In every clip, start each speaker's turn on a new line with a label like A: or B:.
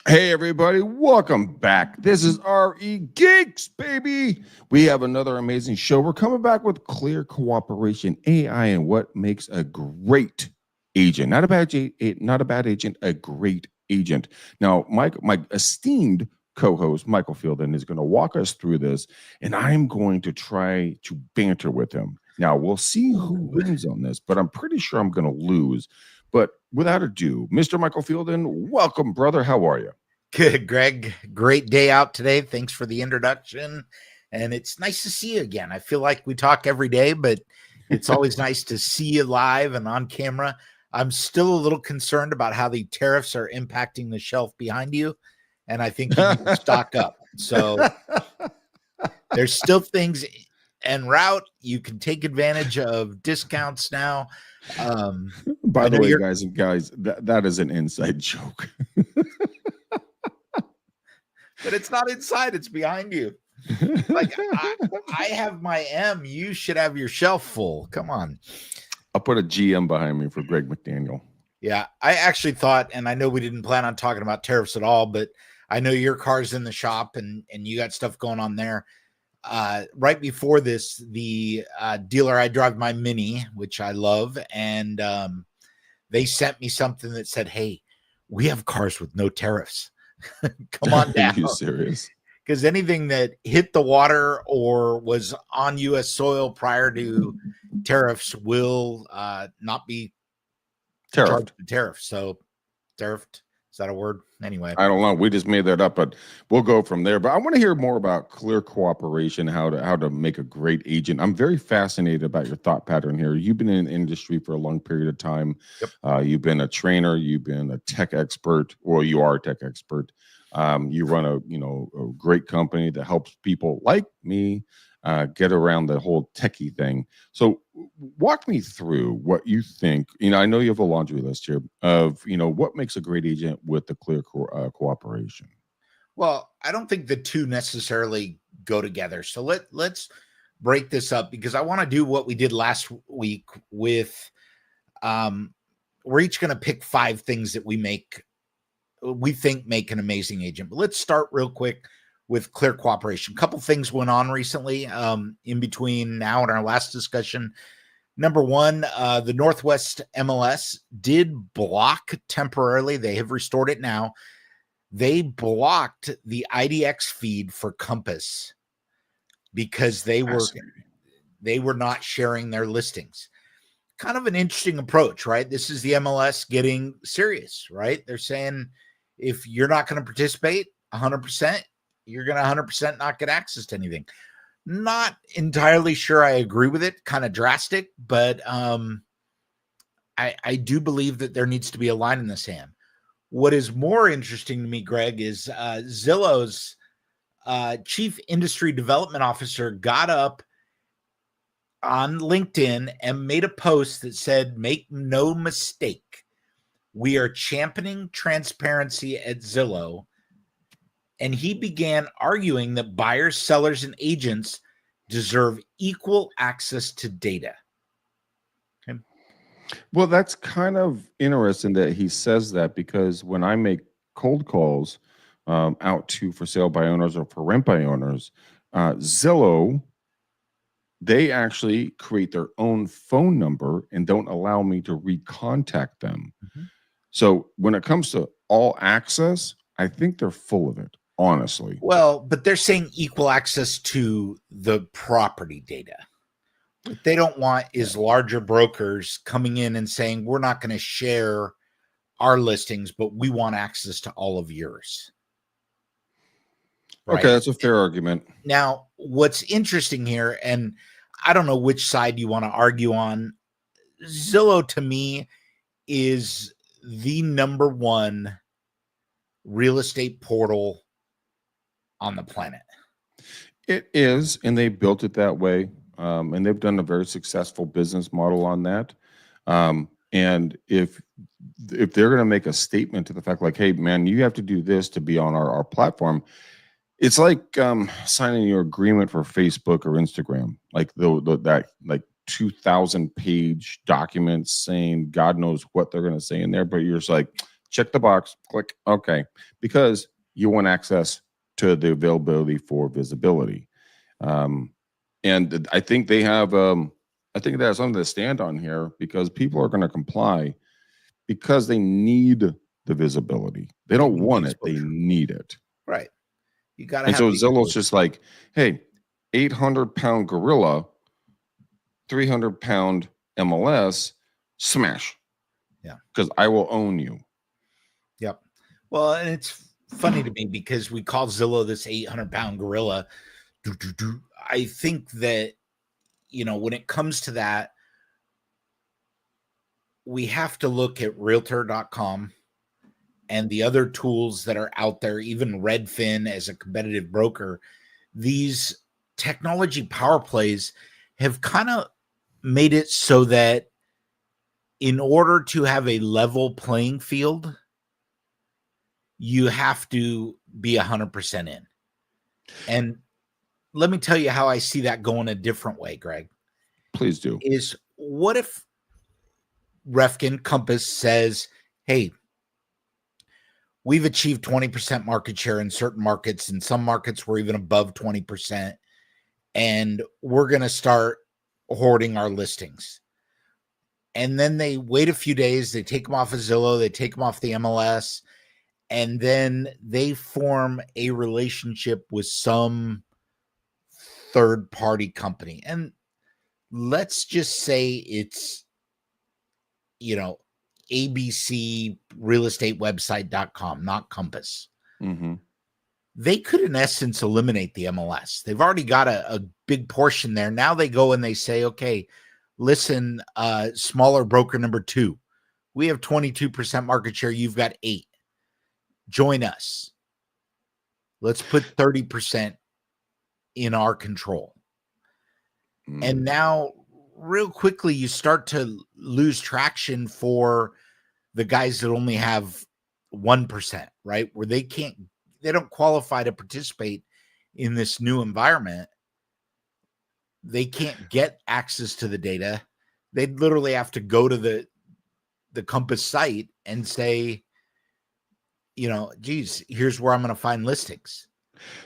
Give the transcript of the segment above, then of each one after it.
A: Hey, everybody, welcome back. This is RE Geeks, baby. We have another amazing show. We're coming back with Clear Cooperation AI and what makes a great agent. Not a bad agent, a great agent. Now, my esteemed co-host, Michael Fielden, is going to walk us through this, and I'm going to try to banter with him. Now, we'll see who wins on this, but I'm pretty sure I'm going to lose. But without ado, Mr. Michael Fielden, welcome, brother. How are you?
B: Good, Greg. Great day out today. Thanks for the introduction. And it's nice to see you again. I feel like we talk every day, but it's always nice to see you live and on camera. I'm still a little concerned about how the tariffs are impacting the shelf behind you. And I think you need to stock up. So there's still things en route. You can take advantage of discounts now.
A: By the way, guys, that is an inside joke.
B: But it's not inside, it's behind you. Like I have my M. You should have your shelf full. Come on.
A: I'll put a GM behind me for Greg McDaniel.
B: Yeah, I actually thought, and I know we didn't plan on talking about tariffs at all, but I know your car's in the shop and you got stuff going on there. Right before this, the dealer I drive my Mini, which I love, and they sent me something that said, "Hey, we have cars with no tariffs." Come on down.
A: Are you serious?
B: Because anything that hit the water or was on U.S. soil prior to tariffs will not be
A: Tariffed.
B: Tariff. So, tariffed, is that a word? Anyway,
A: I don't know. We just made that up, but we'll go from there. But I want to hear more about Clear Cooperation, how to make a great agent. I'm very fascinated about your thought pattern here. You've been in the industry for a long period of time.
B: Yep.
A: You've been a trainer. You've been a tech expert, or you are a tech expert. You run a great company that helps people like me get around the whole techie thing. So walk me through what you think. I know you have a laundry list here of what makes a great agent with the Clear Cooperation.
B: Well, I don't think the two necessarily go together. So let's break this up, because I want to do what we did last week with we're each going to pick 5 things that we think make an amazing agent. But let's start real quick with Clear Cooperation. A couple things went on recently in between now and our last discussion. Number one, the Northwest MLS did block temporarily. They have restored it now. They blocked the IDX feed for Compass because they were not sharing their listings. Kind of an interesting approach, right? This is the MLS getting serious, right? They're saying if you're not going to participate 100%, you're going to 100% not get access to anything. Not entirely sure I agree with it. Kind of drastic, but I do believe that there needs to be a line in the sand. What is more interesting to me, Greg, is Zillow's chief industry development officer got up on LinkedIn and made a post that said, "Make no mistake, we are championing transparency at Zillow." And he began arguing that buyers, sellers, and agents deserve equal access to data. Okay.
A: Well, that's kind of interesting that he says that, because when I make cold calls out to for sale by owners or for rent by owners, Zillow, they actually create their own phone number and don't allow me to recontact them. Mm-hmm. So when it comes to all access, I think they're full of it, honestly.
B: Well, but they're saying equal access to the property data. What they don't want is larger brokers coming in and saying, we're not going to share our listings, but we want access to all of yours.
A: Right? Okay, that's a fair argument.
B: Now, what's interesting here, and I don't know which side you want to argue on, Zillow to me is the number one real estate portal on the planet.
A: It is, and they built it that way, and they've done a very successful business model on that. And if they're going to make a statement to the fact like, hey, man, you have to do this to be on our platform, it's like signing your agreement for Facebook or Instagram, like that like 2,000 page documents saying God knows what they're going to say in there, but you're just like, check the box, click OK, because you want access to the availability for visibility. And I think they have I think that's something to stand on here, because people are going to comply because they need the visibility. They don't
B: need the
A: want it, they
B: exposure.
A: need it.
B: Right. You got to
A: And
B: have
A: so
B: the
A: Zillow's
B: exposure.
A: just like, hey, 800-pound gorilla, 300-pound MLS, smash.
B: Yeah.
A: Because I will own you.
B: Yep. Well, and it's funny to me because we call Zillow this 800-pound gorilla. I think that, you know, when it comes to that, we have to look at realtor.com and the other tools that are out there, even Redfin as a competitive broker. These technology power plays have kind of made it so that in order to have a level playing field, you have to be 100% in. And let me tell you how I see that going a different way, Greg.
A: Please do.
B: Is what if Refkin Compass says, hey, we've achieved 20% market share in certain markets. In some markets, we're even above 20%. And we're going to start hoarding our listings. And then they wait a few days. They take them off of Zillow. They take them off the MLS. And then they form a relationship with some third-party company. And let's just say it's, you know, abcrealestatewebsite.com, not Compass.
A: Mm-hmm.
B: They could, in essence, eliminate the MLS. They've already got a big portion there. Now they go and they say, okay, listen, smaller broker number 2, we have 22% market share. You've got 8. Join us. Let's put 30% in our control. And now, real quickly, you start to lose traction for the guys that only have 1%, right? Where they don't qualify to participate in this new environment. They can't get access to the data. They literally have to go to the Compass site and say, you know, geez, here's where I'm going to find listings.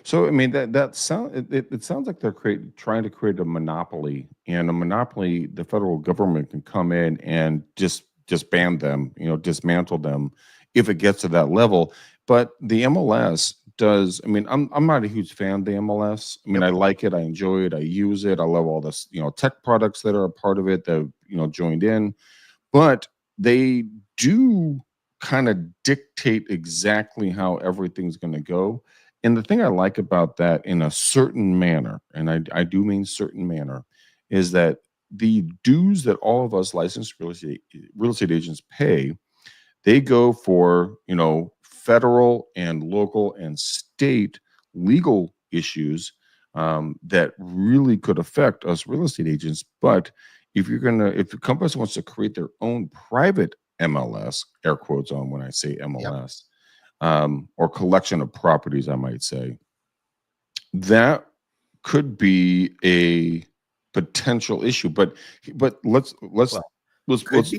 A: So I mean that sound it sounds like they're trying to create a monopoly, and a monopoly the federal government can come in and just ban them, you know, dismantle them if it gets to that level. But the MLS does. I mean, I'm not a huge fan of the MLS. I mean,
B: Yep.
A: I like it, I enjoy it, I use it, I love all this, you know, tech products that are a part of it that, you know, joined in, but they do kind of dictate exactly how everything's going to go. And the thing I like about that, in a certain manner, and I do mean certain manner, is that the dues that all of us licensed real estate agents pay, they go for, you know, federal and local and state legal issues that really could affect us real estate agents. But if the company wants to create their own private MLS, air quotes on when I say MLS, or collection of properties, I might say, that could be a potential issue. But let's
B: Well,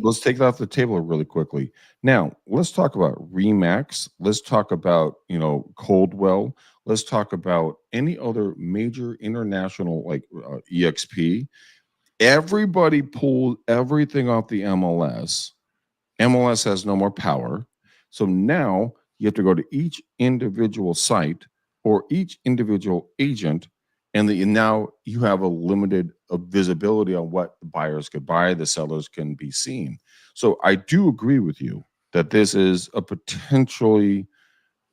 A: let's take that off the table really quickly. Now let's talk about Remax. Let's talk about, you know, Coldwell. Let's talk about any other major international like EXP. Everybody pulled everything off the MLS. MLS has no more power. So now you have to go to each individual site or each individual agent, and now you have a limited visibility on what the buyers could buy, the sellers can be seen. So I do agree with you that this is a potentially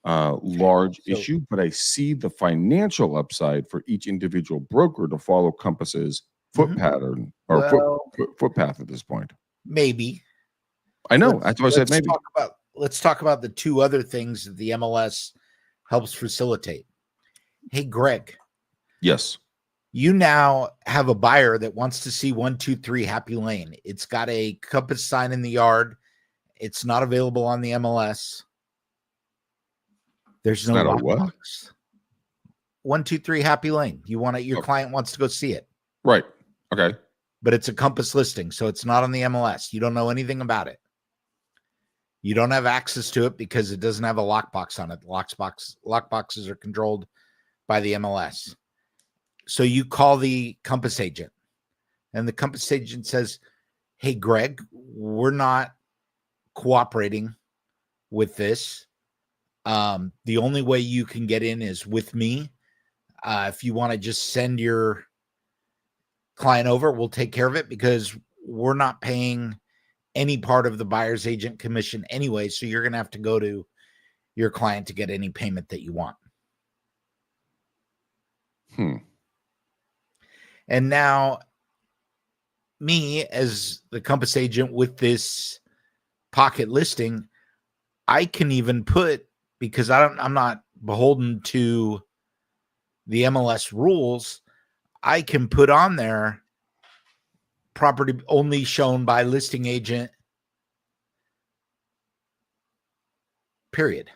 A: large issue, but I see the financial upside for each individual broker to follow Compass's foot pattern or footpath at this point.
B: Maybe.
A: I know. That's why I said maybe.
B: Let's talk about the 2 other things that the MLS helps facilitate. Hey, Greg.
A: Yes.
B: You now have a buyer that wants to see 123 Happy Lane. It's got a Compass sign in the yard. It's not available on the MLS. There's no lockbox. 123 Happy Lane. Your client wants to go see it.
A: Right. Okay.
B: But it's a Compass listing, so it's not on the MLS. You don't know anything about it. You don't have access to it because it doesn't have a lockbox on it. Lockboxes are controlled by the MLS. So you call the Compass agent, and the Compass agent says, hey, Greg, we're not cooperating with this. The only way you can get in is with me. If you want to just send your client over, we'll take care of it because we're not paying any part of the buyer's agent commission anyway. So you're going to have to go to your client to get any payment that you want. And now me as the Compass agent with this pocket listing, I can even put, because I'm not beholden to the MLS rules, I can put on there property only shown by listing agent, period.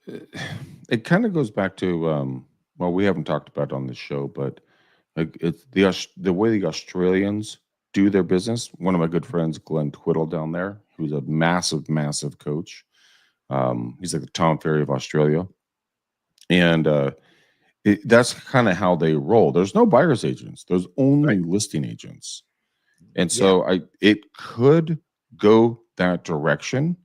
A: It kind of goes back to, well, we haven't talked about it on the show, but it's the way the Australians do their business. One of my good friends, Glenn Twiddle down there, who's a massive, massive coach. He's like the Tom Ferry of Australia. And that's kind of how they roll. There's no buyer's agents. There's only listing agents. And so it could go that direction,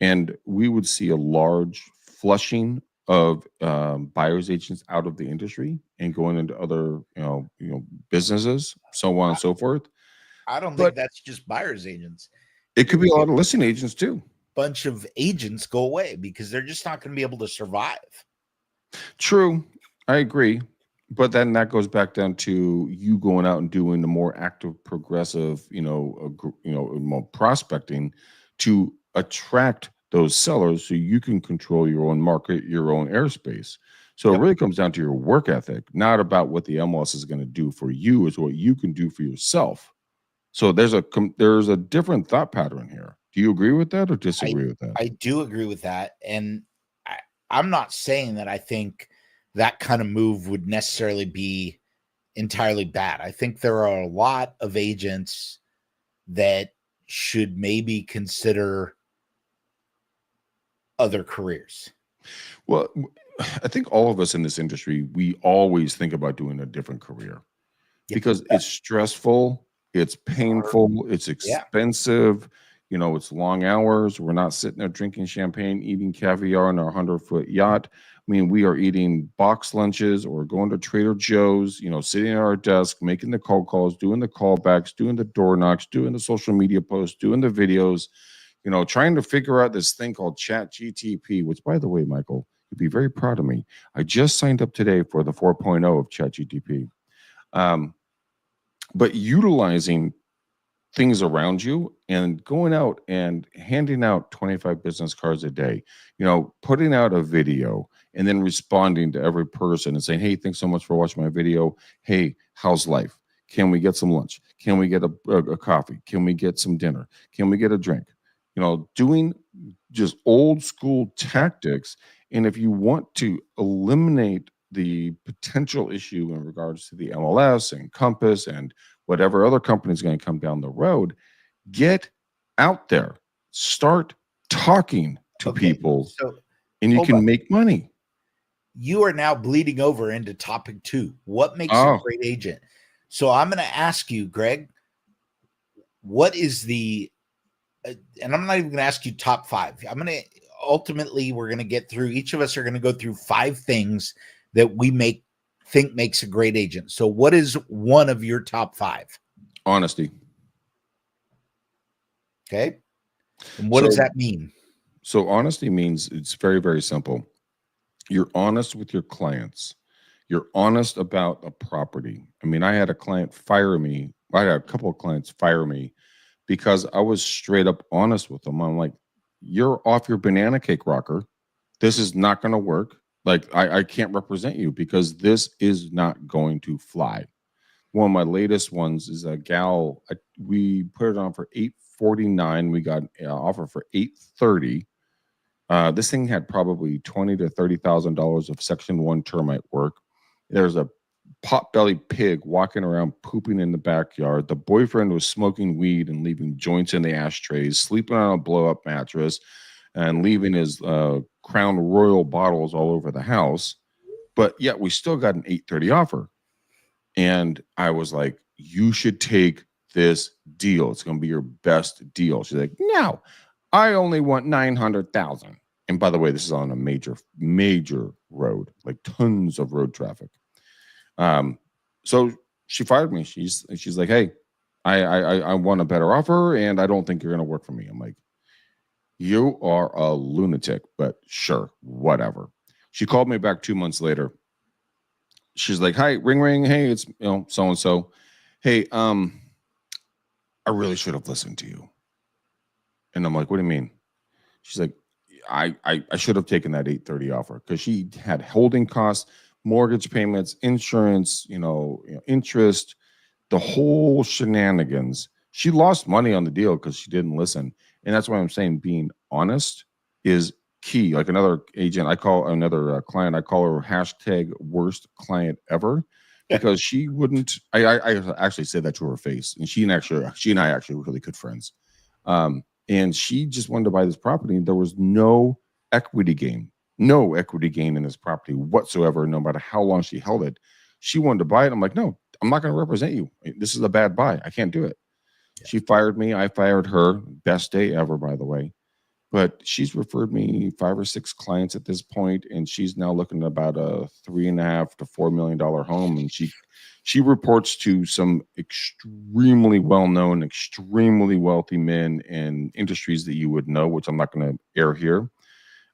A: and we would see a large flushing of buyer's agents out of the industry and going into other, businesses, so on and so forth.
B: I don't think that's just buyer's agents.
A: It could be a lot of listing agents too.
B: Bunch of agents go away because they're just not going to be able to survive.
A: True. I agree. But then that goes back down to you going out and doing the more active, progressive, more prospecting to attract those sellers so you can control your own market, your own airspace. So it really comes down to your work ethic, not about what the MLS is going to do for you. It's what you can do for yourself. So there's a different thought pattern here. Do you agree with that or disagree with that?
B: I do agree with that. And I'm not saying that I think that kind of move would necessarily be entirely bad. I think there are a lot of agents that should maybe consider other careers.
A: Well, I think all of us in this industry, we always think about doing a different career because it's stressful, it's painful, it's expensive, it's long hours. We're not sitting there drinking champagne, eating caviar on our 100-foot yacht. I mean, we are eating box lunches or going to Trader Joe's, sitting at our desk, making the cold calls, doing the callbacks, doing the door knocks, doing the social media posts, doing the videos, trying to figure out this thing called ChatGTP, which, by the way, Michael, you'd be very proud of me. I just signed up today for the 4.0 of ChatGTP. But utilizing things around you and going out and handing out 25 business cards a day, putting out a video and then responding to every person and saying, hey, thanks so much for watching my video. Hey, how's life? Can we get some lunch? Can we get a coffee? Can we get some dinner? Can we get a drink? Doing just old school tactics. And if you want to eliminate the potential issue in regards to the MLS and Compass and whatever other company is going to come down the road, get out there, start talking to people, and you can make money.
B: You are now bleeding over into topic 2. What makes a great agent? So I'm going to ask you, Greg, what is the, and I'm not even going to ask you top 5. I'm going to, ultimately, we're going to get through, each of us are going to go through 5 things that we think makes a great agent. So what is one of your top 5?
A: Honesty.
B: Okay. And what does that mean?
A: So honesty means it's very, very simple. You're honest with your clients. You're honest about a property. I mean, I had a client fire me. I had a couple of clients fire me because I was straight up honest with them. I'm like, you're off your banana cake rocker. This is not going to work. Like, I can't represent you because this is not going to fly. One of my latest ones is a gal. We put it on for $849. We got an offer for $830. This thing had probably $20,000 to $30,000 of Section 1 termite work. There's a pot-bellied pig walking around pooping in the backyard. The boyfriend was smoking weed and leaving joints in the ashtrays, sleeping on a blow-up mattress, and leaving his Crown Royal bottles all over the house. But yet we still got an 830 offer. And I was like, you should take this deal. It's going to be your best deal. She's like, no, I only want 900,000. And by the way, this is on a major road, like tons of road traffic. So she fired me. She's like, hey, I want a better offer, and I don't think you're going to work for me. I'm like, you are a lunatic, but sure, whatever. She called me back 2 months later. She's like, hi, ring, ring. Hey, it's, so-and-so. Hey, I really should have listened to you. And I'm like, what do you mean? She's like, I should have taken that 830 offer, because she had holding costs, mortgage payments, insurance, interest, the whole shenanigans. She lost money on the deal because she didn't listen. And that's why I'm saying being honest is key. Like another agent, another client, I call her hashtag worst client ever, because she wouldn't, I actually said that to her face, and she and I actually were really good friends. And she just wanted to buy this property, and there was no equity gain in this property whatsoever, no matter how long she held it. She wanted to buy it. I'm like, no, I'm not going to represent you. This is a bad buy. I can't do it. Yeah. She fired me. I fired her. Best day ever, by the way. But she's referred me 5 or 6 clients at this point, and she's now looking at about a $3.5 to $4 million home. And she reports to some extremely well-known, extremely wealthy men in industries that you would know, which I'm not going to air here.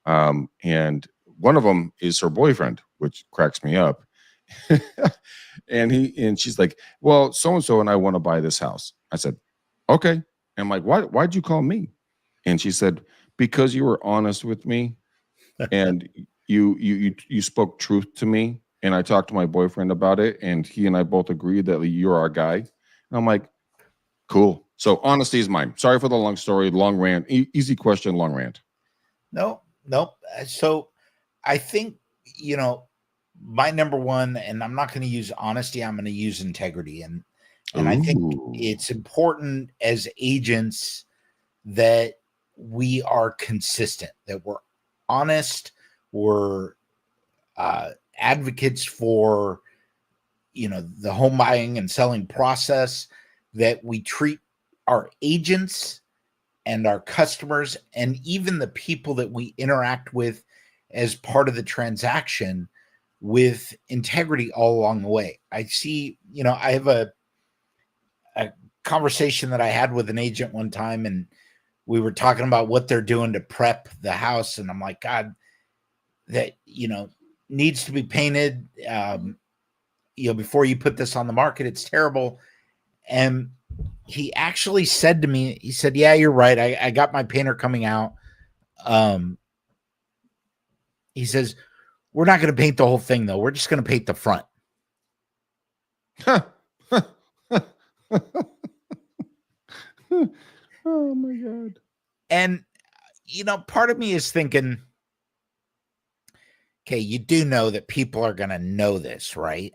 A: And one of them is her boyfriend, which cracks me up. and she's like, well, so-and-so and I want to buy this house. I said, okay. And I'm like, why'd you call me? And she said, because you were honest with me, and you spoke truth to me, and I talked to my boyfriend about it, and he and I both agreed that you're our guy. And I'm like, cool. So honesty is mine. Sorry for the long story, long rant. Easy question, long rant.
B: No. So I think, my number one, and I'm not going to use honesty, I'm going to use integrity. And I think it's important as agents that we are consistent, that we're honest, we're advocates for, the home buying and selling process, that we treat our agents and our customers and even the people that we interact with as part of the transaction with integrity all along the way. I see, I have a conversation that I had with an agent one time, and we were talking about what they're doing to prep the house. And I'm like, God, that, needs to be painted, before you put this on the market. It's terrible. And he actually said to me, he said, yeah, you're right. I got my painter coming out. He says, we're not going to paint the whole thing, though. We're just going to paint the front.
A: Oh my God.
B: And, part of me is thinking, okay, you do know that people are going to know this, right?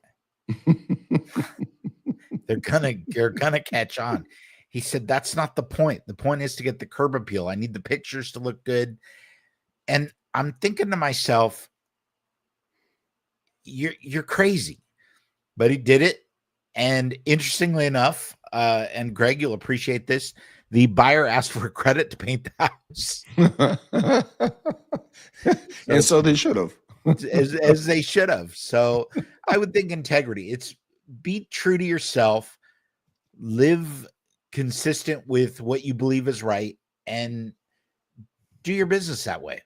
B: They're gonna catch on. He said, that's not the point. The point is to get the curb appeal. I need the pictures to look good. And I'm thinking to myself, you're crazy. But he did it. And interestingly enough, and Greg, you'll appreciate this, the buyer asked for credit to paint the house.
A: And so they should have.
B: as they should have. So I would think integrity. It's be true to yourself, live consistent with what you believe is right, and do your business that way.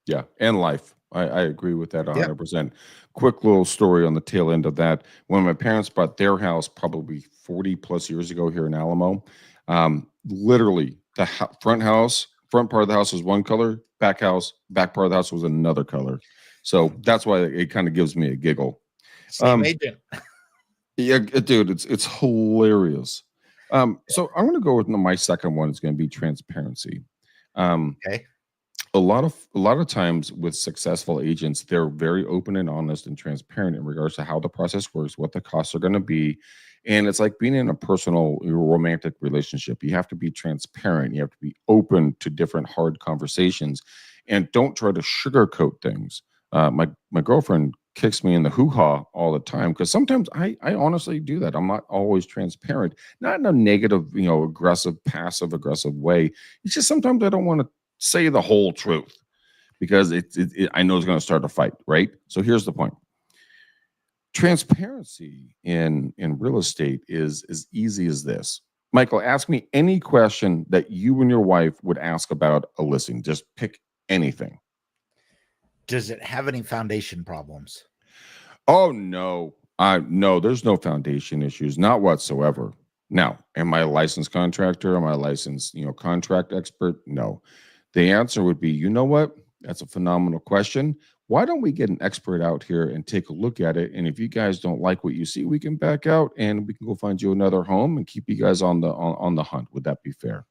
A: Yeah, and life. I agree with that 100%. Yep. Quick little story on the tail end of that. When my parents bought their house probably 40 plus years ago here in Alamo, literally the front part of the house was one color, back part of the house was another color. So that's why it kind of gives me a giggle.
B: Same agent.
A: Yeah, dude, it's hilarious. So I'm going to go with my second one. It's going to be transparency.
B: Okay.
A: a lot of times with successful agents, they're very open and honest and transparent in regards to how the process works, what the costs are going to be. And it's like being in a personal romantic relationship. You have to be transparent. You have to be open to different hard conversations, and don't try to sugarcoat things. My girlfriend kicks me in the hoo-ha all the time because sometimes I honestly do that. I'm not always transparent, not in a negative, aggressive, passive aggressive way. It's just sometimes I don't want to say the whole truth because I know it's going to start a fight, right? So here's the point. Transparency in real estate is as easy as this. Michael, ask me any question that you and your wife would ask about a listing. Just pick anything.
B: Does it have any foundation problems?
A: Oh no. No, there's no foundation issues, not whatsoever. Now, am I a licensed contractor? Am I a licensed, contract expert? No. The answer would be, you know what? That's a phenomenal question. Why don't we get an expert out here and take a look at it? And if you guys don't like what you see, we can back out and we can go find you another home and keep you guys on the hunt. Would that be fair?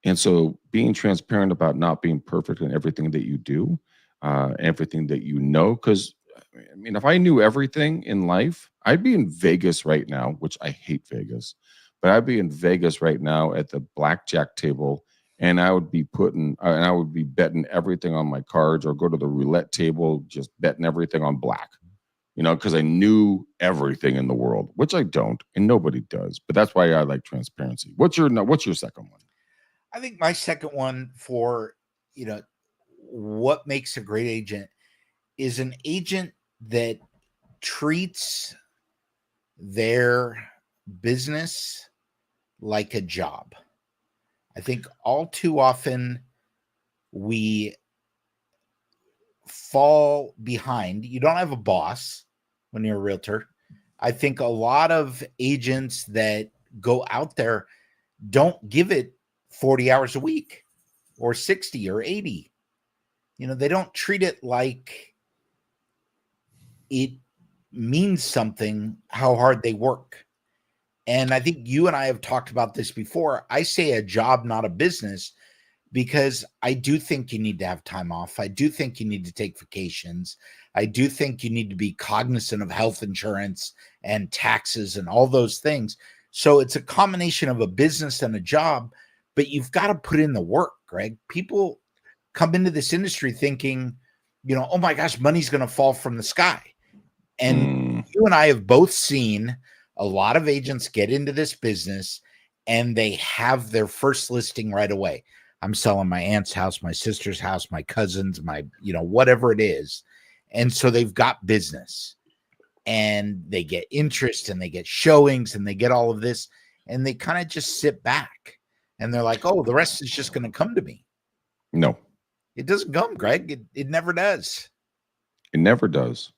A: And so being transparent about not being perfect in everything that you do, everything that you know, because I mean, if I knew everything in life, I'd be in Vegas right now, which I hate Vegas, but I'd be in Vegas right now at the blackjack table, and I would be betting everything on my cards, or go to the roulette table, just betting everything on black, because I knew everything in the world, which I don't, and nobody does. But that's why I like transparency. What's your second one?
B: I think my second one for, what makes a great agent is an agent that treats their business like a job. I think all too often we fall behind. You don't have a boss when you're a realtor. I think a lot of agents that go out there don't give it 40 hours a week or 60 or 80. They don't treat it like it means something how hard they work. And I think you and I have talked about this before. I say a job, not a business, because I do think you need to have time off. I do think you need to take vacations. I do think you need to be cognizant of health insurance and taxes and all those things. So it's a combination of a business and a job, but you've got to put in the work, Greg. People come into this industry thinking, oh my gosh, money's going to fall from the sky. And you and I have both seen a lot of agents get into this business and they have their first listing right away. I'm selling my aunt's house, my sister's house, my cousin's, my, whatever it is. And so they've got business and they get interest and they get showings and they get all of this, and they kind of just sit back and they're like, oh, the rest is just going to come to me.
A: No,
B: it doesn't come, Greg. It never does.
A: It never does.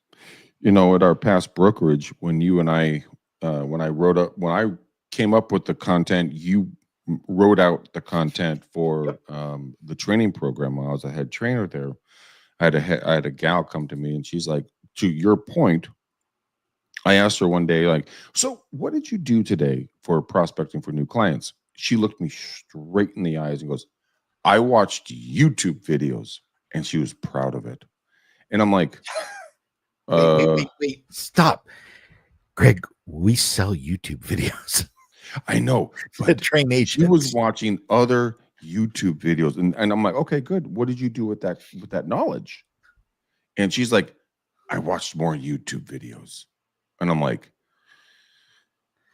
A: At our past brokerage, when you and I, when I came up with the content, you wrote out the content for the training program. When I was a head trainer there, I had a gal come to me, and she's like, to your point, I asked her one day, like, so what did you do today for prospecting for new clients? She looked me straight in the eyes and goes, I watched YouTube videos. And she was proud of it. And I'm like,
B: wait, stop. Greg, we sell YouTube videos.
A: I know.
B: But train agents.
A: She was watching other YouTube videos. And I'm like, okay, good. What did you do with that knowledge? And she's like, I watched more YouTube videos. And I'm like,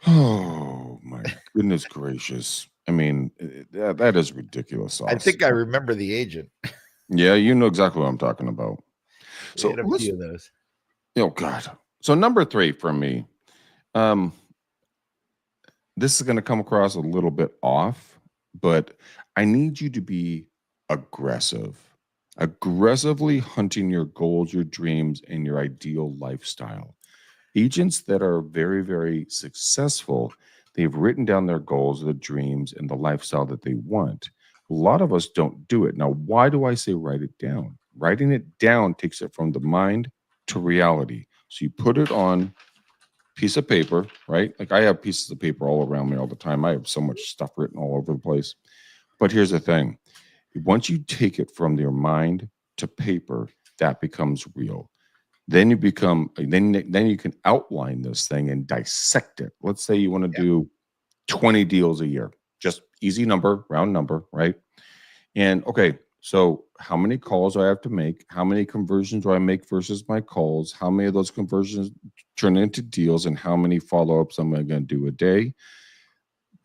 A: oh my goodness gracious. I mean, that is ridiculous sauce.
B: I think I remember the agent.
A: Yeah, you know exactly what I'm talking about. So
B: a few of those.
A: Oh God. So number 3 for me, this is going to come across a little bit off, but I need you to be aggressively hunting your goals, your dreams, and your ideal lifestyle. Agents that are very, very successful, they've written down their goals, their dreams, and the lifestyle that they want. A lot of us don't do it. Now, why do I say write it down? Writing it down takes it from the mind to reality. So you put it on piece of paper, right? Like I have pieces of paper all around me all the time. I have so much stuff written all over the place. But here's the thing. Once you take it from their mind to paper, that becomes real. Then you can outline this thing and dissect it. Let's say you want to
B: Yeah.
A: do 20 deals a year, just easy number, round number, right? And okay, so how many calls do I have to make? How many conversions do I make versus my calls? How many of those conversions turn into deals? And how many follow-ups am I going to do a day?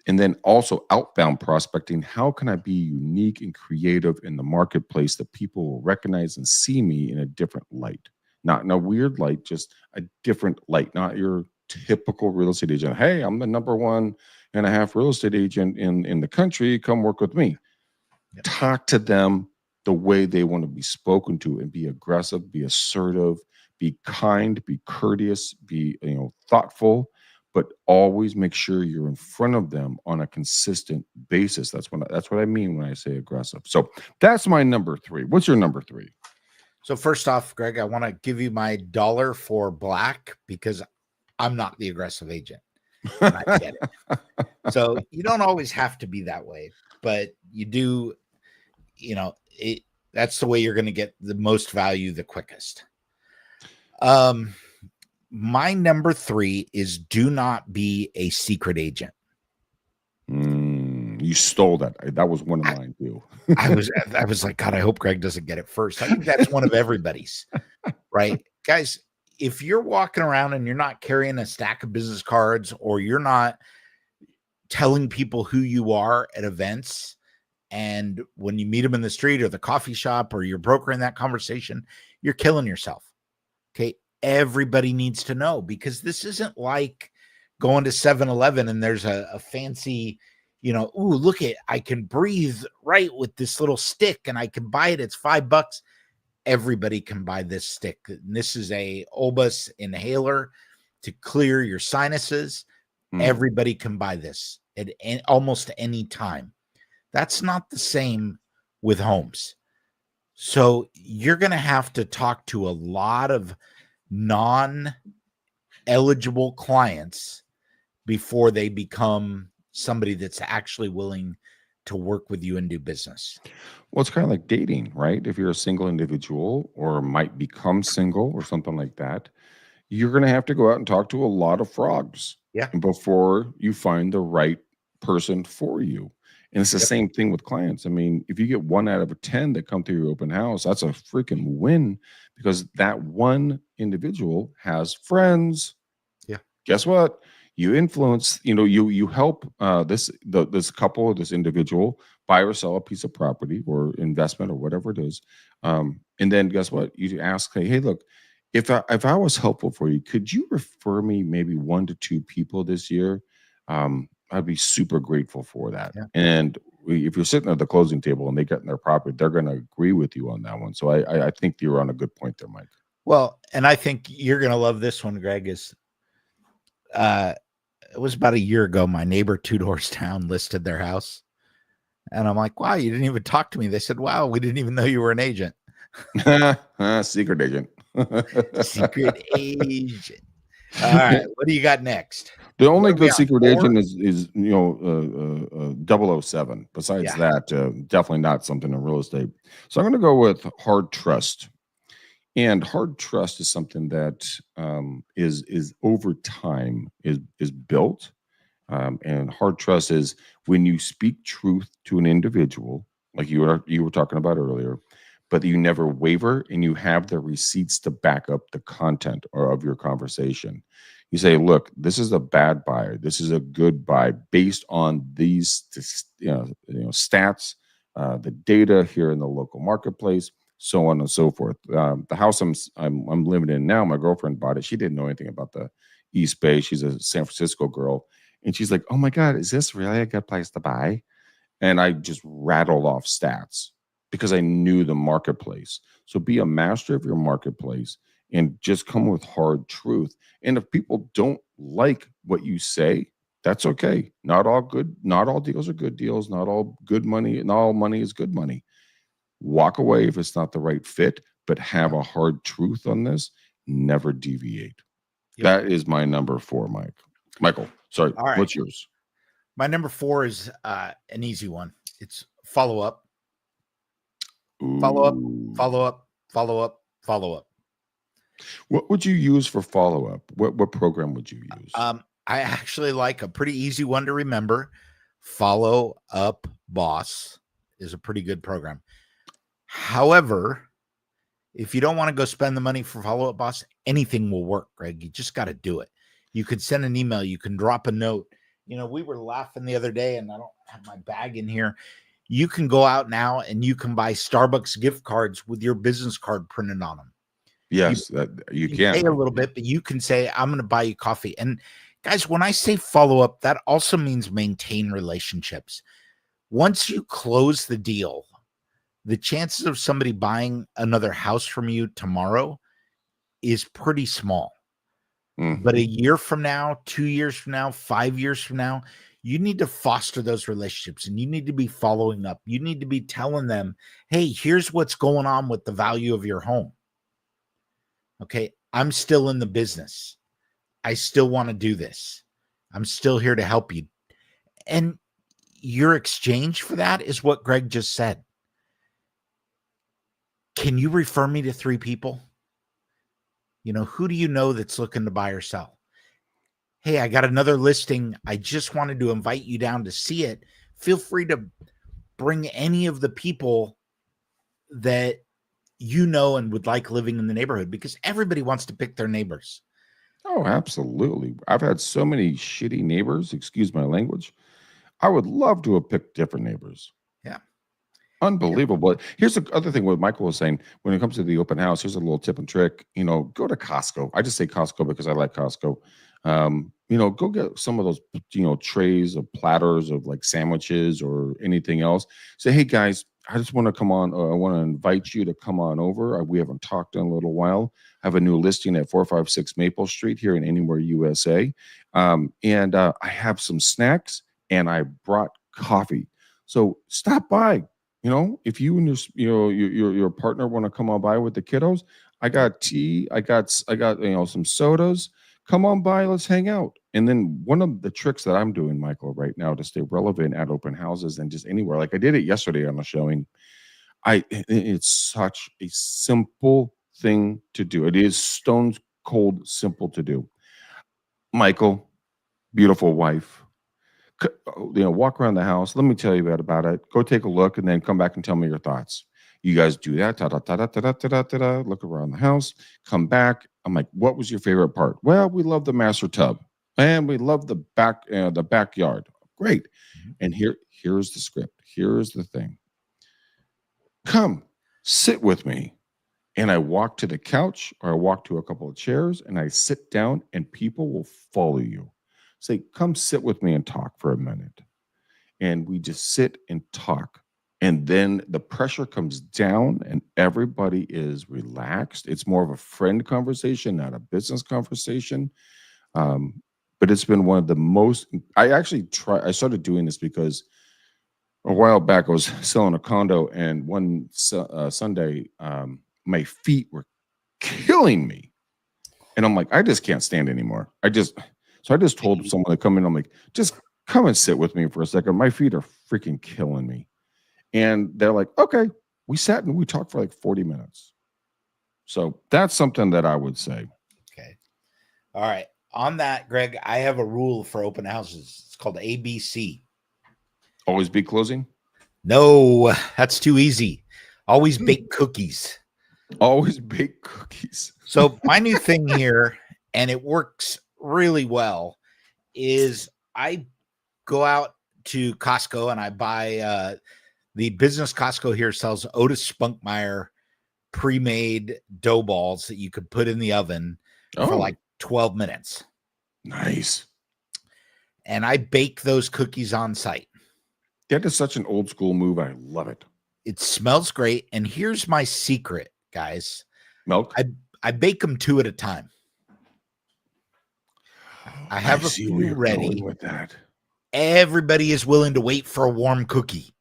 A: And then also outbound prospecting. How can I be unique and creative in the marketplace that people will recognize and see me in a different light? Not in a weird light, just a different light, not your typical real estate agent. Hey, I'm the number 1.5 real estate agent in the country. Come work with me.
B: Yep.
A: Talk to them the way they want to be spoken to, and be aggressive, be assertive, be kind, be courteous, be thoughtful, but always make sure you're in front of them on a consistent basis. That's what I mean when I say aggressive. So that's my number 3. What's your number 3?
B: So first off, Greg, I want to give you my dollar for black because I'm not the aggressive agent. And I get it. So you don't always have to be that way, but you do, that's the way you're going to get the most value the quickest. My number 3 is do not be a secret agent.
A: You stole that. That was one of mine too.
B: I was like, God, I hope Greg doesn't get it first. I think that's one of everybody's, right? Guys, if you're walking around and you're not carrying a stack of business cards, or you're not telling people who you are at events, and when you meet them in the street or the coffee shop, or you're brokering that conversation, you're killing yourself. Okay. Everybody needs to know, because this isn't like going to 7-Eleven and there's a fancy, ooh, look it, I can breathe right with this little stick and I can buy it. It's $5. Everybody can buy this stick. And this is a Olbas inhaler to clear your sinuses. Everybody can buy this at almost any time. That's not the same with homes. So you're going to have to talk to a lot of non-eligible clients before they become somebody that's actually willing to work with you and do business.
A: Well, it's kind of like dating, right? If you're a single individual or might become single or something like that, you're going to have to go out and talk to a lot of frogs before you find the right person for you. And it's the same thing with clients. I mean, if you get 1 out of 10 that come through your open house, that's a freaking win, because that one individual has friends.
B: Yeah.
A: Guess what? You influence, you help this couple or this individual buy or sell a piece of property or investment or whatever it is. And then guess what? You ask, hey, look, if I was helpful for you, could you refer me maybe 1 to 2 people this year? I'd be super grateful for that.
B: Yeah.
A: And if you're sitting at the closing table and they get in their property, they're going to agree with you on that one. So I think you're on a good point there, Mike.
B: Well, and I think you're going to love this one, Greg. Is it was about a year ago, my neighbor 2 doors down listed their house. And I'm like, wow, you didn't even talk to me. They said, wow, we didn't even know you were an agent.
A: Secret agent.
B: Secret agent. All right. What do you got next?
A: The only good secret agent is 007. Besides that, definitely not something in real estate. So I'm going to go with hard trust. And hard trust is something that is over time is built. And hard trust is when you speak truth to an individual, like you were talking about earlier, but you never waver and you have the receipts to back up the content of your conversation. You say, look, this is a bad buyer. This is a good buy based on these stats, the data here in the local marketplace, so on and so forth. The house I'm living in now, my girlfriend bought it. She didn't know anything about the East Bay. She's a San Francisco girl. And she's like, oh my God, is this really a good place to buy? And I just rattled off stats because I knew the marketplace. So be a master of your marketplace and just come with hard truth. And if people don't like what you say, that's okay. Not all deals are good deals. Not all good money, not all money is good money. Walk away if it's not the right fit, but have a hard truth on this. Never deviate. Yep. That is my number 4, Mike. Michael, sorry. All right. What's yours?
B: My number 4 is an easy one. It's follow up. Follow up,
A: Ooh.
B: follow up, follow up, follow up.
A: What would you use for follow up? What program would you use?
B: I actually like a pretty easy one to remember. Follow Up Boss is a pretty good program. However, if you don't want to go spend the money for Follow Up Boss, anything will work, Greg. You just got to do it. You could send an email, you can drop a note. You know, we were laughing the other day, and I don't have my bag in here. You can go out now and you can buy Starbucks gift cards with your business card printed on them.
A: Yes, you can
B: pay a little bit, but you can say, I'm going to buy you coffee. And guys, when I say follow up, that also means maintain relationships. Once you close the deal, the chances of somebody buying another house from you tomorrow is pretty small. But a year from now, 2 years from now, 5 years from now, you need to foster those relationships and you need to be following up. You need to be telling them, hey, here's what's going on with the value of your home. Okay, I'm still in the business. I still want to do this. I'm still here to help you. And your exchange for that is what Greg just said. Can you refer me to 3 people? You know, who do you know that's looking to buy or sell? Hey, I got another listing. I just wanted to invite you down to see it. Feel free to bring any of the people that you know and would like living in the neighborhood, because everybody wants to pick their neighbors.
A: Oh, absolutely. I've had so many shitty neighbors, excuse my language. I would love to have picked different neighbors.
B: Yeah.
A: Unbelievable. Here's the other thing what Michael was saying. When it comes to the open house, here's a little tip and trick. You know, go to Costco. I just say Costco because I like Costco. You know, go get some of those, you know, trays of platters of like sandwiches or anything else. Say, hey guys, I just want to come on. I want to invite you to come on over. We haven't talked in a little while. I have a new listing at 456 Maple Street here in Anywhere, USA. And I have some snacks and I brought coffee. So stop by. You know, if you and your partner want to come on by with the kiddos, I got tea, I got you know some sodas. Come on by, let's hang out. And then one of the tricks that I'm doing, Michael, right now to stay relevant at open houses and just anywhere, like I did it yesterday on the showing. It's such a simple thing to do. It is stone cold simple to do. Michael, beautiful wife, you know, walk around the house. Let me tell you about it. Go take a look and then come back and tell me your thoughts. You guys do that. Look around the house. Come back. I'm like, what was your favorite part? Well, we love the master tub, and we love the backyard. Great. And here's the script. Here's the thing. Come sit with me. And I walk to the couch or I walk to a couple of chairs and I sit down and people will follow you. Say, come sit with me and talk for a minute. And we just sit and talk. And then the pressure comes down and everybody is relaxed. It's more of a friend conversation, not a business conversation. But it's been one of the most, I started doing this because a while back I was selling a condo and one Sunday, my feet were killing me. And I'm like, I just can't stand anymore. So I just told someone to come in. I'm like, just come and sit with me for a second. My feet are freaking killing me. And they're like, okay. We sat and we talked for like 40 minutes. So that's something that I would say.
B: Okay. All right. On that, Greg, I have a rule for open houses. It's called ABC.
A: Always be closing?
B: No, that's too easy. Always bake cookies.
A: Always bake cookies.
B: So my new thing here, and it works really well, is I go out to Costco and I buy the business Costco here sells Otis Spunkmeyer pre-made dough balls that you could put in the oven for like 12 minutes.
A: Nice.
B: And I bake those cookies on site.
A: That is such an old school move. I love it.
B: It smells great. And here's my secret, guys.
A: Milk?
B: I bake them 2 at a time. I have a few ready
A: with that.
B: Everybody is willing to wait for a warm cookie.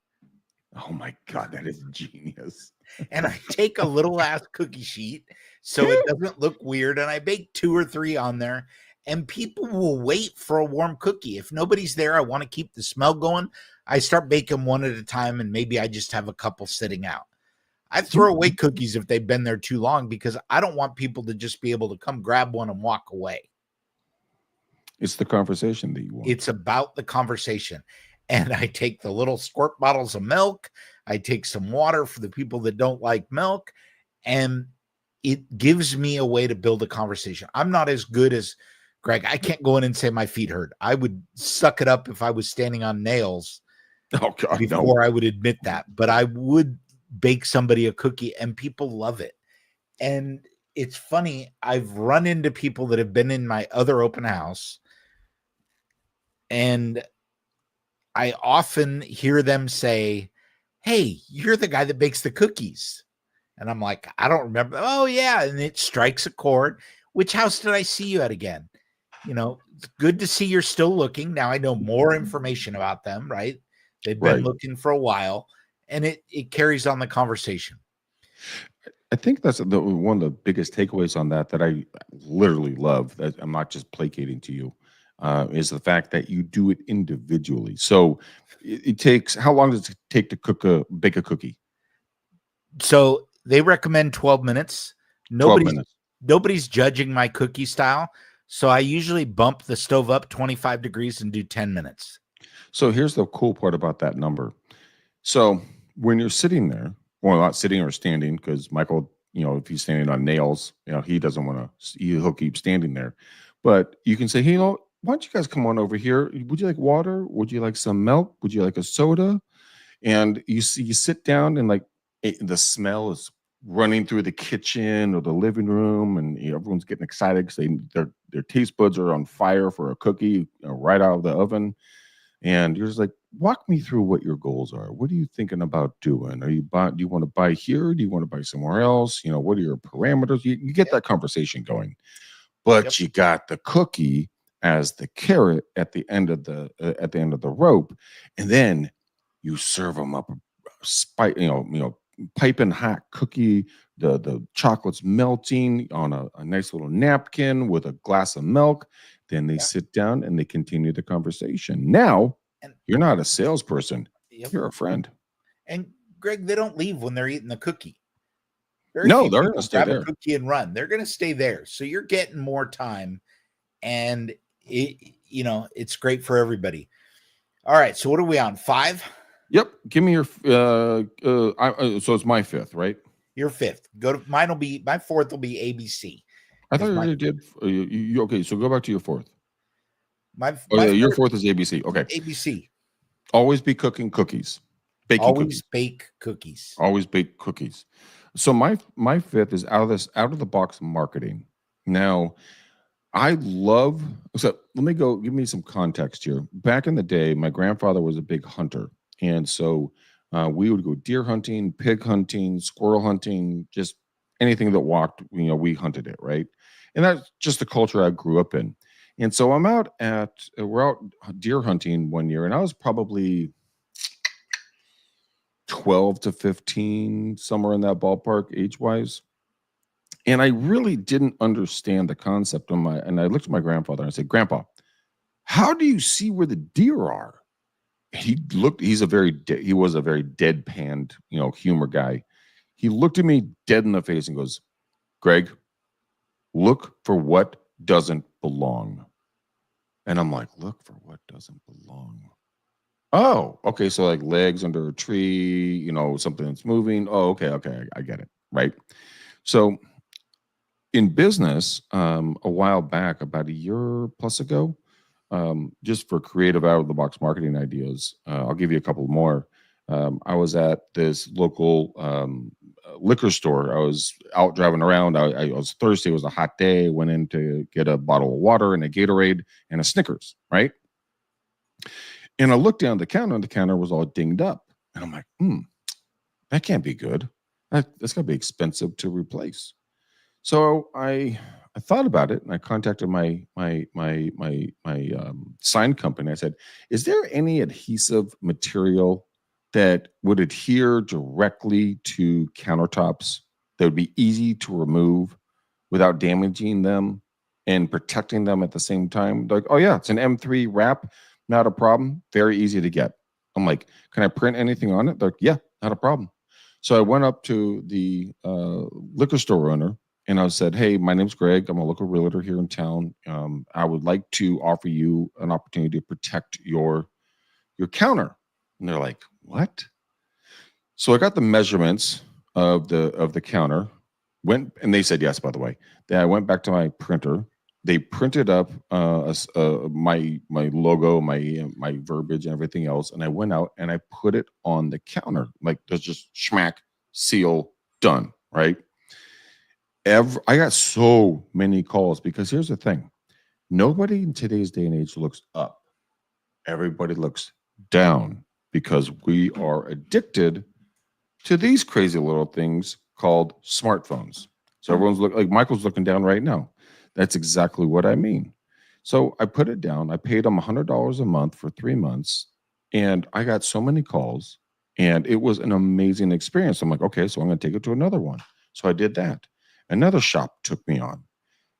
A: Oh my God, that is genius.
B: And I take a little ass cookie sheet so it doesn't look weird. And I bake 2 or 3 on there. And people will wait for a warm cookie. If nobody's there, I want to keep the smell going. I start baking 1 at a time, and maybe I just have a couple sitting out. I throw away cookies if they've been there too long because I don't want people to just be able to come grab one and walk away.
A: It's the conversation that you want.
B: It's about the conversation. And I take the little squirt bottles of milk. I take some water for the people that don't like milk. And it gives me a way to build a conversation. I'm not as good as Greg. I can't go in and say my feet hurt. I would suck it up if I was standing on nails
A: Oh God,
B: before
A: no.
B: I would admit that. But I would bake somebody a cookie and people love it. And it's funny. I've run into people that have been in my other open house, and I often hear them say, "Hey, you're the guy that bakes the cookies." And I'm like, I don't remember. Oh, yeah. And it strikes a chord. Which house did I see you at again? You know, it's good to see you're still looking. Now I know more information about them, right? They've been
A: Right.
B: looking for a while, and it carries on the conversation.
A: I think that's one of the biggest takeaways on that I literally love. That I'm not just placating to you, is the fact that you do it individually. So it takes, how long does it take to bake a cookie?
B: So they recommend 12 minutes.
A: 12 minutes.
B: Nobody's judging my cookie style. So I usually bump the stove up 25 degrees and do 10 minutes.
A: So here's the cool part about that number. So when you're sitting there, well, not sitting or standing, because Michael, if he's standing on nails, he doesn't want to, he'll keep standing there. But you can say, hey, why don't you guys come on over here? Would you like water? Would you like some milk? Would you like a soda? And you sit down and the smell is running through the kitchen or the living room, and everyone's getting excited because their taste buds are on fire for a cookie right out of the oven. And you're just like, walk me through what your goals are. What are you thinking about doing? Do you want to buy here? Do you want to buy somewhere else? What are your parameters? You get that conversation going, but you got the cookie as the carrot at the end of the rope, and then you serve them up a piping hot cookie. The chocolate's melting on a nice little napkin with a glass of milk. Then they sit down and they continue the conversation. Now, you're not a salesperson. You're a friend.
B: And Greg, they don't leave when they're eating the cookie.
A: They're going to stay there.
B: A cookie and run. They're going to stay there. So you're getting more time, and it's great for everybody. All right. So what are we on? 5?
A: Yep. Give me your. So it's my 5th, right?
B: Your 5th. Mine will be my 4th. Will be ABC.
A: I thought you already did. Okay, so go back to your 4th.
B: Your
A: 4th is ABC. Okay.
B: ABC.
A: Always be cooking cookies.
B: Bake cookies.
A: Always bake cookies. So my 5th is out of the box marketing. Now, let me give me some context here. Back in the day, my grandfather was a big hunter. And so we would go deer hunting, pig hunting, squirrel hunting, just anything that walked, we hunted it, right? And that's just the culture I grew up in. And so we're out deer hunting one year, and I was probably 12 to 15, somewhere in that ballpark age-wise. And I really didn't understand the concept and I looked at my grandfather and I said, Grandpa, how do you see where the deer are? He was a very deadpanned, humor guy. He looked at me dead in the face and goes, Greg, look for what doesn't belong. And I'm like, look for what doesn't belong. Oh, okay. So like legs under a tree, something that's moving. Oh, okay. I get it. Right. So in business, a while back, about a year plus ago, just for creative out of the box marketing ideas, I'll give you a couple more. I was at this local liquor store. I was out driving around. I was Thursday. It was a hot day. Went in to get a bottle of water and a Gatorade and a Snickers, right? And I looked down the counter, and the counter was all dinged up. And I'm like, that can't be good. That's gonna be expensive to replace. So I thought about it, and I contacted my sign company. I said, "Is there any adhesive material that would adhere directly to countertops that would be easy to remove without damaging them and protecting them at the same time?" They're like, "Oh yeah, it's an M3 wrap, not a problem. Very easy to get." I'm like, "Can I print anything on it?" They're like, "Yeah, not a problem." So I went up to the liquor store owner and I said, "Hey, my name's Greg. I'm a local realtor here in town. I would like to offer you an opportunity to protect your counter." And they're like, "What?" So I got the measurements of the counter. Went and they said yes. By the way, then I went back to my printer. They printed up my logo, my verbiage, and everything else, and I went out and I put it on the counter. Like there's just schmack, seal, done. Right. I got so many calls because here's the thing: nobody in today's day and age looks up. Everybody looks down because we are addicted to these crazy little things called smartphones. So everyone's like Michael's looking down right now. That's exactly what I mean. So I put it down. I paid him $100 a month for 3 months, and I got so many calls, and it was an amazing experience. I'm like, okay, so I'm going to take it to another one. So I did that. Another shop took me on.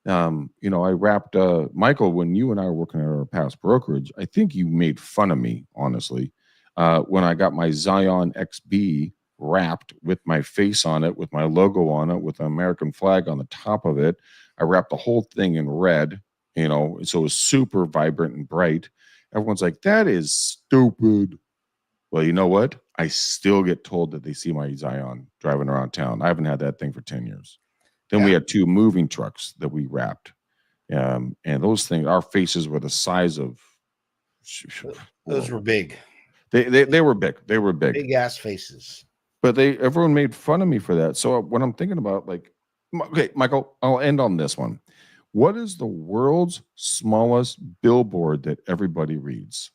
A: I wrapped Michael when you and I were working at our past brokerage. I think you made fun of me, honestly, when I got my Zion XB wrapped with my face on it, with my logo on it, with the American flag on the top of it. I wrapped the whole thing in red, so it was super vibrant and bright. Everyone's like, "That is stupid." Well, you know what? I still get told that they see my Zion driving around town. I haven't had that thing for 10 years. Then we had 2 moving trucks that we wrapped. And those things, our faces were the size of.
B: Those were big.
A: They were big. They were big.
B: Big ass faces.
A: But everyone made fun of me for that. So when I'm thinking about okay, Michael, I'll end on this one. What is the world's smallest billboard that everybody reads?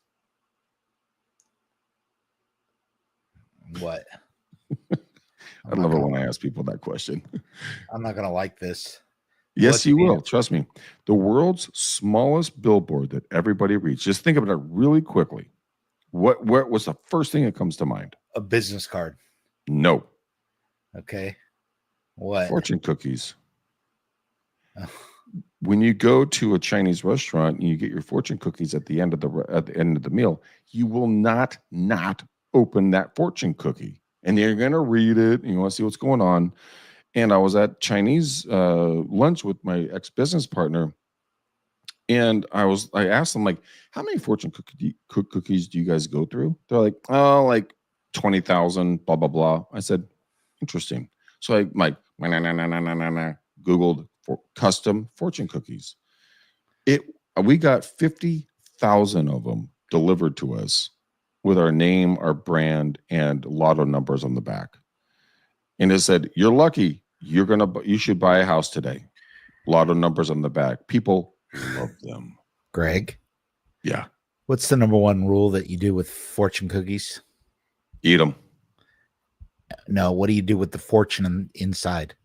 B: What?
A: I love it when I ask people that question.
B: I'm not going to like this.
A: Yes, you will. Trust me. The world's smallest billboard that everybody reads. Just think about it really quickly. What was the first thing that comes to mind?
B: A business card.
A: No.
B: Okay. What?
A: Fortune cookies. Oh. When you go to a Chinese restaurant and you get your fortune cookies at the end of the meal, you will not open that fortune cookie, and you're going to read it and you want to see what's going on. And I was at Chinese lunch with my ex-business partner, and I asked them, like, how many fortune cookies do you guys go through? They're like, oh, like 20,000, blah, blah, blah. I said, interesting. So I Googled for custom fortune cookies. We got 50,000 of them delivered to us with our name, our brand, and lotto numbers on the back. And it said, "You're lucky. You should buy a house today." Lotto numbers on the back. People love them.
B: Greg?
A: Yeah.
B: What's the number one rule that you do with fortune cookies?
A: Eat them.
B: No, what do you do with the fortune inside?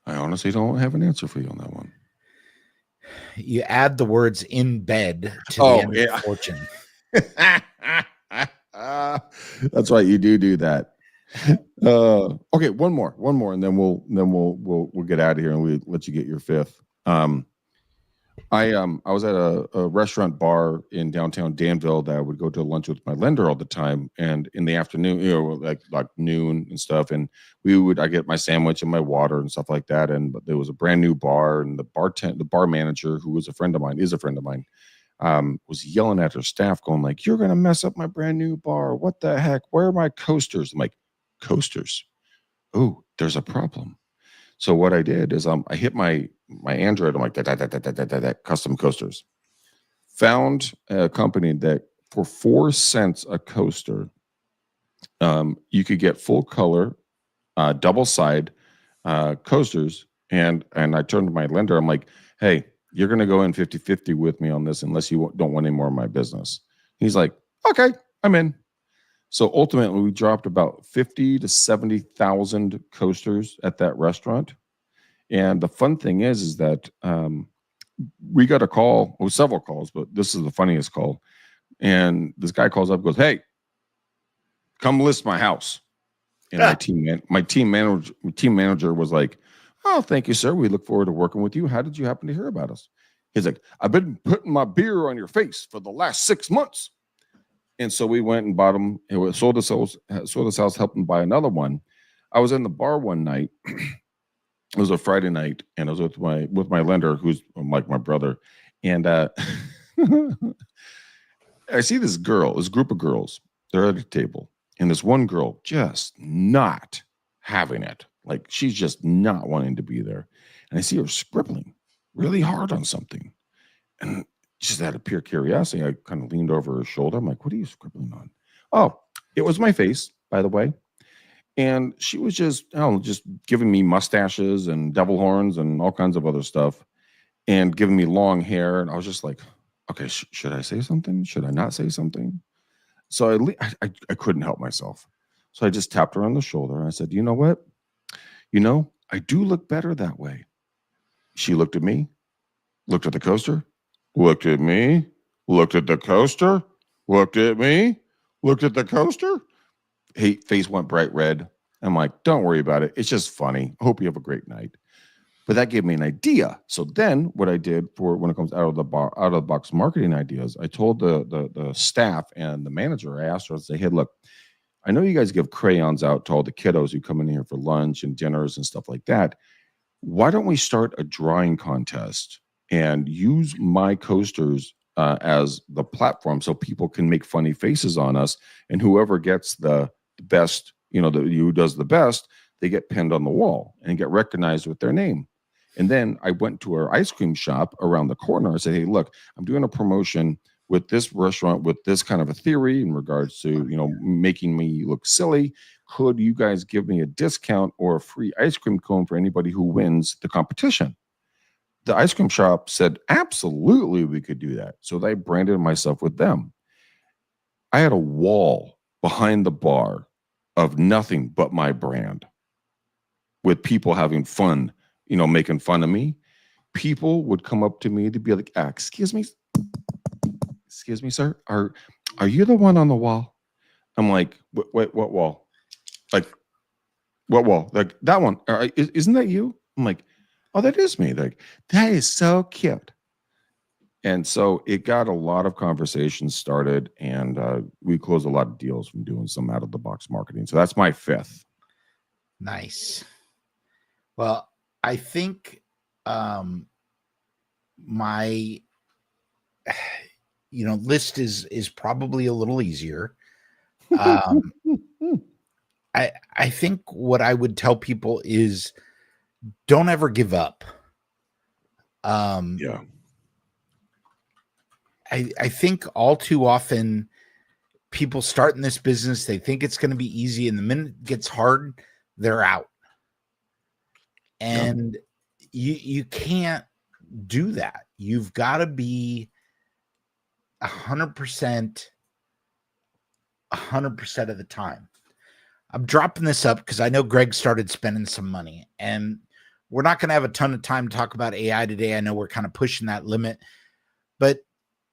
A: I honestly don't have an answer for you on that one.
B: You add the words "in bed" to the end of fortune.
A: That's right. You do that. Okay, one more, and then we'll get out of here and we'll let you get your fifth. I was at a restaurant bar in downtown Danville that I would go to lunch with my lender all the time, and in the afternoon, like noon and stuff, and I get my sandwich and my water and stuff like that. But there was a brand new bar, and the bar manager, who was a friend of mine, was yelling at her staff, going like, "You're gonna mess up my brand new bar. What the heck? Where are my coasters?" I'm like, "Coasters? Oh, there's a problem." So what I did is I hit my Android. I'm like, that custom coasters. Found a company that for 4 cents a coaster, you could get full color, double side coasters. And I turned to my lender. I'm like, "Hey, you're going to go in 50-50 with me on this unless you don't want any more of my business." He's like, "Okay, I'm in." So ultimately, we dropped about 50 to 70,000 coasters at that restaurant. And the fun thing is that we got a call, several calls, but this is the funniest call. And this guy calls up and goes, "Hey, come list my house." And my team manager was like, "Oh, thank you, sir. We look forward to working with you. How did you happen to hear about us?" He's like, "I've been putting my beer on your face for the last 6 months." And so we went and bought them. It was sold us house, helped him buy another one. I was in the bar one night. It was a Friday night, and I was with my lender, who's like my brother, and I see this group of girls. They're at a table, and this one girl just not having it. Like she's just not wanting to be there. And I see her scribbling really hard on something. And just out of pure curiosity, I kind of leaned over her shoulder. I'm like, what are you scribbling on? Oh, it was my face, by the way. And she was just, just giving me mustaches and devil horns and all kinds of other stuff and giving me long hair. And I was just like, okay, should I say something? Should I not say something? So I couldn't help myself. So I just tapped her on the shoulder and I said, you know what? I do look better that way. She looked at me, looked at the coaster, looked at me, looked at the coaster, looked at me, looked at the coaster. Hey, face went bright red. I'm like, don't worry about it. It's just funny. I hope you have a great night. But that gave me an idea. So then what I did for when it comes out of the box marketing ideas, I told the staff and the manager, I asked her, I say, hey, look, I know you guys give crayons out to all the kiddos who come in here for lunch and dinners and stuff like that. Why don't we start a drawing contest and use my coasters as the platform so people can make funny faces on us, and whoever gets the best, who does the best, they get pinned on the wall and get recognized with their name. And then I went to our ice cream shop around the corner. I said, hey, look, I'm doing a promotion with this restaurant with this kind of a theory in regards to, making me look silly. Could you guys give me a discount or a free ice cream cone for anybody who wins the competition? The ice cream shop said, absolutely, we could do that. So I branded myself with them. I had a wall behind the bar of nothing but my brand with people having fun, making fun of me. People would come up to me to be like, excuse me, sir. Are you the one on the wall? I'm like, what wall? Like, what wall? Like that one. Isn't that you? I'm like, oh, that is me. Like, that is so cute. And so it got a lot of conversations started, and we closed a lot of deals from doing some out of the box marketing. So that's my fifth.
B: Nice. Well, I think my list is probably a little easier. I think what I would tell people is don't ever give up.
A: Yeah.
B: I think all too often people start in this business, they think it's going to be easy, and the minute it gets hard, they're out. And you can't do that. You've got to be 100% of the time. I'm dropping this up because I know Greg started spending some money, and we're not going to have a ton of time to talk about AI today. I know we're kind of pushing that limit, but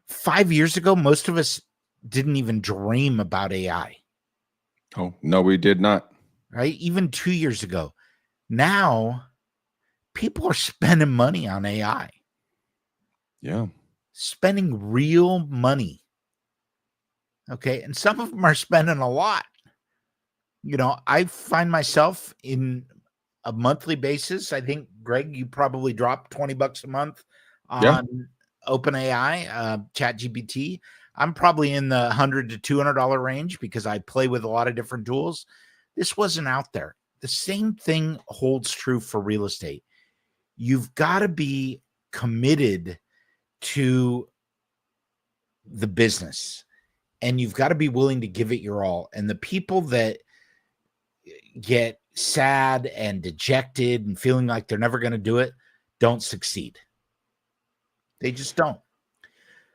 B: 5 years ago, most of us didn't even dream about AI.
A: Oh, no, we did not.
B: Right? Even 2 years ago. Now, people are spending money on AI.
A: Yeah.
B: Spending real money. Okay. And some of them are spending a lot. I find myself in a monthly basis. I think, Greg, you probably drop $20 a month on OpenAI, ChatGPT. I'm probably in the $100 to $200 range because I play with a lot of different tools. This wasn't out there. The same thing holds true for real estate. You've got to be committed to the business, and you've got to be willing to give it your all. And the people that get sad and dejected and feeling like they're never going to do it don't succeed. They just don't.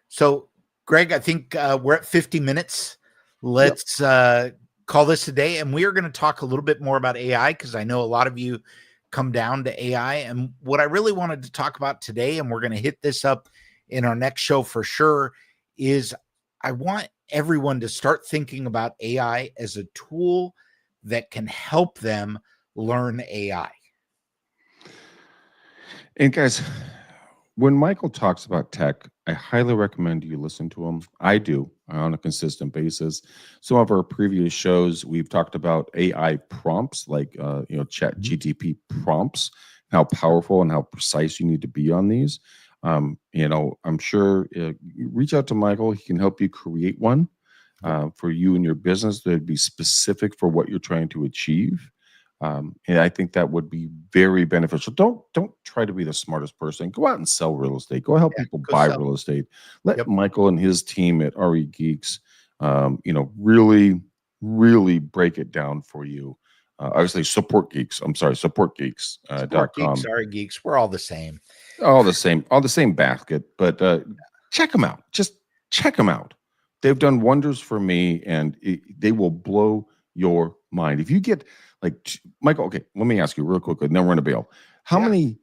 B: So, Greg, I think we're at 50 minutes. Let's call this a day, and we are going to talk a little bit more about AI because I know a lot of you come down to AI. And what I really wanted to talk about today, and we're going to hit this up in our next show for sure, is I want everyone to start thinking about AI as a tool that can help them learn AI.
A: And guys, when Michael talks about tech, I highly recommend you listen to him. I do. on a consistent basis. Some of our previous shows, we've talked about AI prompts, like Chat GTP prompts, how powerful and how precise you need to be on these. I'm sure you reach out to Michael. He can help you create one for you and your business that'd be specific for what you're trying to achieve. And I think that would be very beneficial. Don't try to be the smartest person. Go out and sell real estate. Go help people buy real estate. Let Michael and his team at RE Geeks, really, really break it down for you. Obviously, Support Geeks. I'm sorry, supportgeeks.com.
B: Support Geeks, RE Geeks. We're all the same.
A: All the same basket. But check them out. Just check them out. They've done wonders for me, and they will blow your mind. If you get Michael, okay, let me ask you real quickly, and then we're going to bail. How many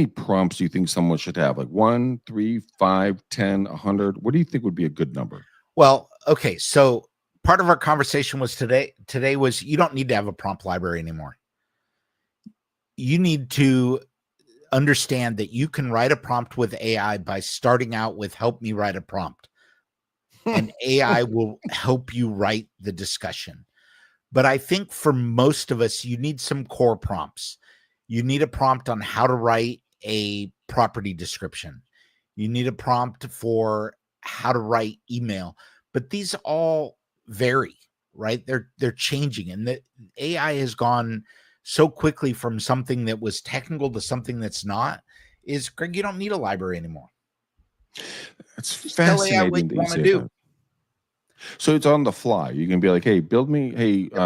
A: prompts do you think someone should have? Like 1, 3, 5, 10, 100? What do you think would be a good number?
B: Well, okay, so part of our conversation was today was you don't need to have a prompt library anymore. You need to understand that you can write a prompt with AI by starting out with help me write a prompt. And AI will help you write the discussion. But I think for most of us, you need some core prompts. You need a prompt on how to write a property description. You need a prompt for how to write email. But these all vary, right? They're changing. And the AI has gone so quickly from something that was technical to something that's not. Greg, you don't need a library anymore.
A: It's fascinating what you want to do. That. So it's on the fly. You can be like, hey,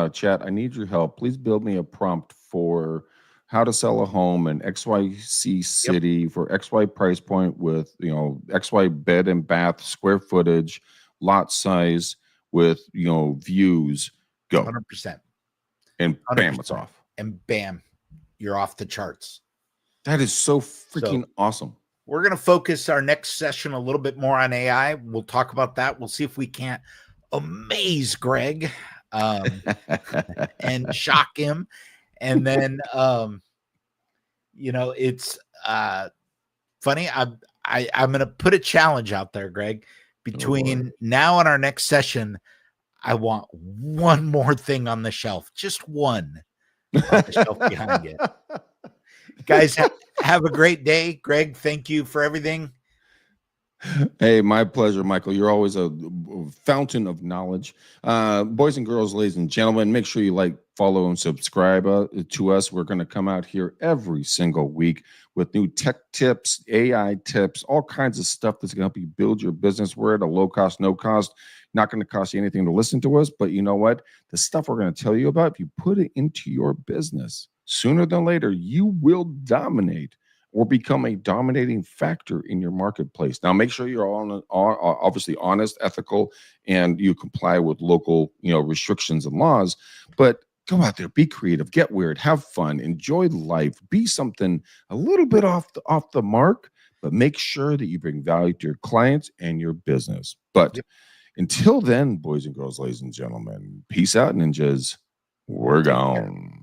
A: chat, I need your help. Please build me a prompt for how to sell a home in XYC city for XY price point with, XY bed and bath, square footage, lot size with, views. Go.
B: 100%.
A: And bam, it's off.
B: And bam, you're off the charts.
A: That is so freaking awesome.
B: We're going to focus our next session a little bit more on AI. We'll talk about that. We'll see if we can't amaze Greg and shock him. And then, it's funny. I'm going to put a challenge out there, Greg. Between now and our next session, I want one more thing on the shelf. Just one on the shelf behind it. Guys, have a great day. Greg, thank you for everything.
A: Hey, my pleasure, Michael. You're always a fountain of knowledge. Boys and girls, ladies and gentlemen, make sure you follow, and subscribe to us. We're going to come out here every single week with new tech tips, AI tips, all kinds of stuff that's going to help you build your business. We're at a low cost, no cost. Not going to cost you anything to listen to us, but you know what? The stuff we're going to tell you about, if you put it into your business, sooner than later, you will dominate or become a dominating factor in your marketplace. Now, make sure you're obviously honest, ethical, and you comply with local, restrictions and laws. But go out there, be creative, get weird, have fun, enjoy life, be something a little bit off the mark, but make sure that you bring value to your clients and your business. But until then, boys and girls, ladies and gentlemen, peace out, ninjas. We're gone.